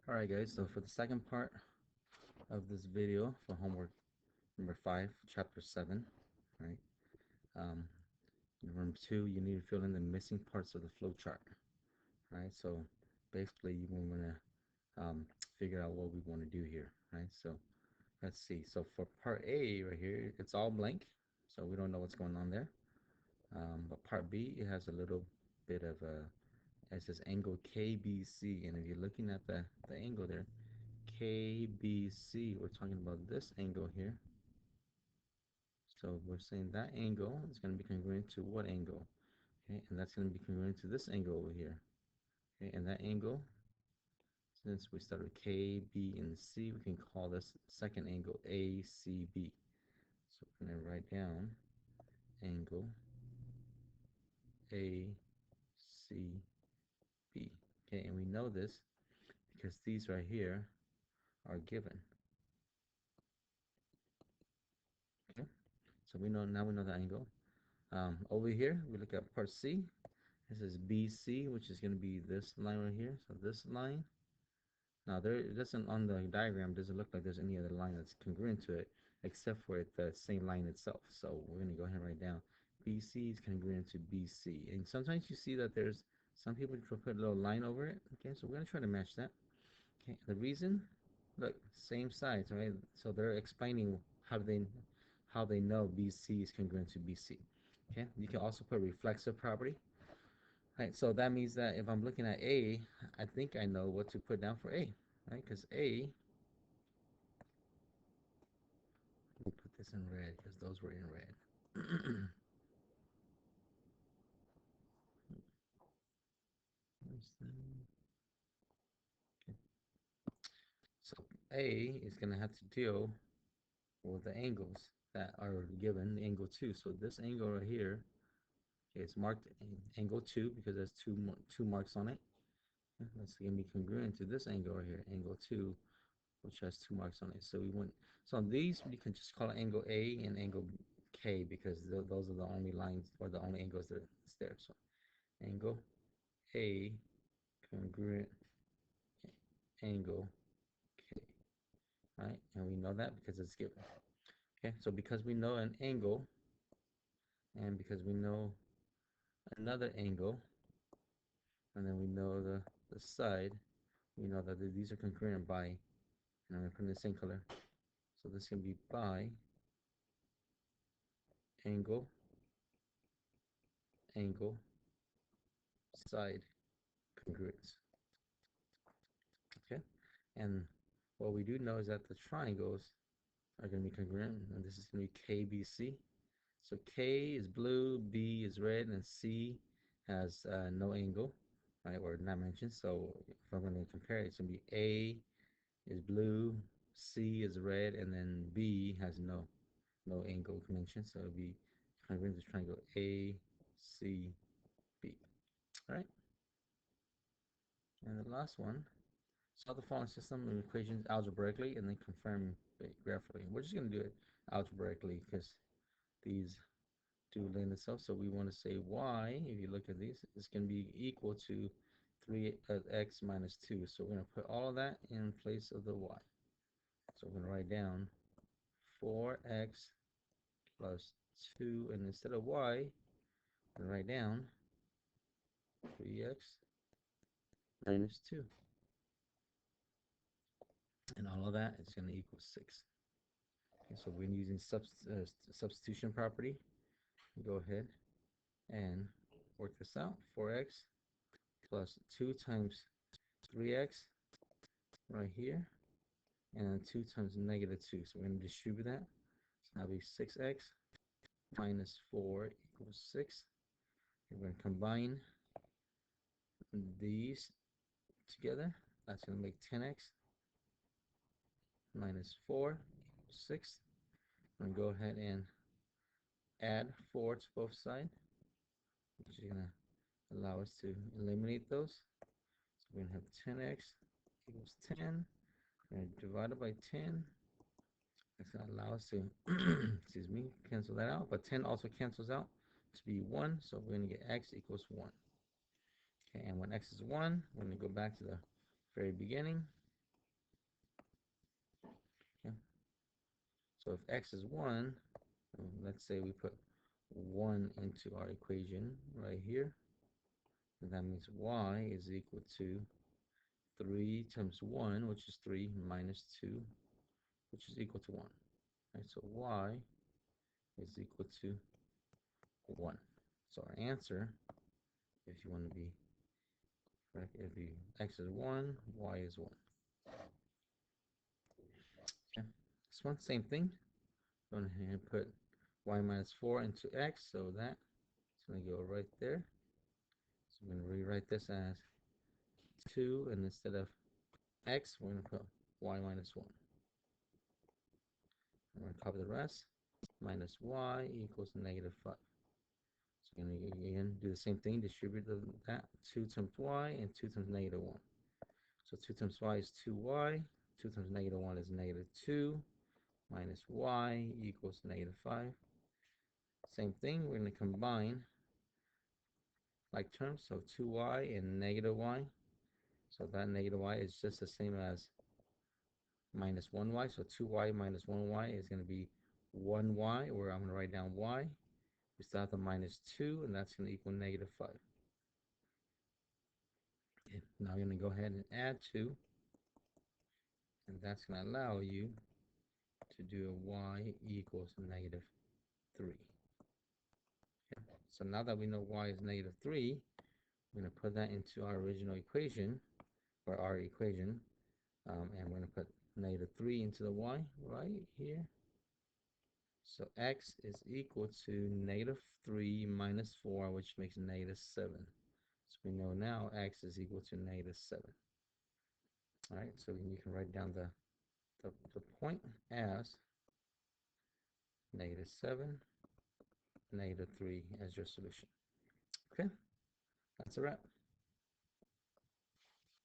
Alright guys, so for the second part of this video for homework number 5, chapter 7, right? Um, Number 2, you need to fill in the missing parts of the flow chart, right? So basically you want to figure out what we want to do here, right? So let's see. So for part A right here, it's all blank, so we don't know what's going on there. But part B, it has a little bit of it says angle KBC, and if you're looking at the angle there, KBC, we're talking about this angle here. So we're saying that angle is going to be congruent to what angle? Okay, and that's going to be congruent to this angle over here. Okay, and that angle, since we start with K, B, and C, we can call this second angle ACB. So we're going to write down angle ACB. Okay, and we know this because these right here are given. Okay, so we know now we know the angle. Over here, we look at part C. This is BC, which is going to be this line right here. So this line. Now there, it doesn't on the diagram doesn't look like there's any other line that's congruent to it except for the same line itself. So we're going to go ahead and write down BC is congruent to BC. And sometimes you see that there's some people put a little line over it. Okay, so we're going to try to match that. Okay, the reason, look, same sides, right? So they're explaining how they know BC is congruent to BC. Okay, you can also put reflexive property. Right, so that means that if I'm looking at A, I think I know what to put down for A, right? Because A, we'll put this in red because those were in red. Okay. So A is going to have to deal with the angles that are given, the angle 2. So this angle right here, okay, it's marked angle 2 because there's two marks on it. That's going to be congruent to this angle right here, angle 2, which has two marks on it. So we want, so on these you can just call it angle A and angle K because those are the only lines or the only angles that's there. So angle A congruent angle K, right? And we know that because it's given. Okay, so because we know an angle and because we know another angle and then we know the side, we know that these are congruent by, and I'm going to put in the same color. So this can be by angle, angle, side congruence. Okay, and what we do know is that the triangles are going to be congruent, and this is going to be KBC. So K is blue, B is red, and C has no angle, right, or not mentioned. So if I'm going to compare it, it's going to be A is blue, C is red, and then B has no angle mentioned. So it'll be congruent to triangle A, C, B. All right, and the last one. Solve the following system of equations algebraically and then confirm it graphically. We're just going to do it algebraically because these do lend itself. So we want to say y, if you look at these, it's going to be equal to 3x minus 2. So we're going to put all of that in place of the y. So we're going to write down 4x plus 2, and instead of y, we're going to write down 3x minus 2. And all of that is going to equal 6. Okay, so we're using substitution property. Go ahead and work this out. 4x plus 2 times 3x right here, and then 2 times negative 2. So we're going to distribute that. So that'll be 6x minus 4 equals 6. We're going to combine these together. That's going to make 10x minus 4 equals 6. I'm going to go ahead and add 4 to both sides, which is going to allow us to eliminate those. So we're going to have 10x equals 10. We're going to divide it by 10. That's going to allow us to, excuse me, cancel that out. But 10 also cancels out to be 1. So we're going to get x equals 1. Okay, and when x is 1, we're going to go back to the very beginning. So if x is 1, let's say we put 1 into our equation right here, and that means y is equal to 3 times 1, which is 3, minus 2, which is equal to 1. Right, so y is equal to 1. So our answer, if you want to be correct, if the x is 1, y is 1. Okay. This one, same thing. Go ahead and put y minus 4 into x, so that's going to go right there. So I'm going to rewrite this as 2, and instead of x, we're going to put y minus 1. I'm going to copy the rest. Minus y equals negative 5. So we're going to again do the same thing, distribute that 2 times y and 2 times negative 1. So 2 times y is 2y, 2 times negative 1 is negative 2, minus y equals negative 5. Same thing, we're going to combine like terms, so 2y and negative y. So that negative y is just the same as minus 1y. So 2y minus 1y is going to be 1y, where I'm going to write down y. We still have the minus 2, and that's going to equal negative 5. Okay, now you're going to go ahead and add 2, and that's going to allow you to do a y equals negative 3. Okay, so now that we know y is negative 3, we're going to put that into our original equation, or our equation, and we're going to put negative 3 into the y right here. So x is equal to negative 3 minus 4, which makes negative 7. So we know now x is equal to negative 7. All right, so you can write down the point as negative 7, negative 3 as your solution. Okay, that's a wrap.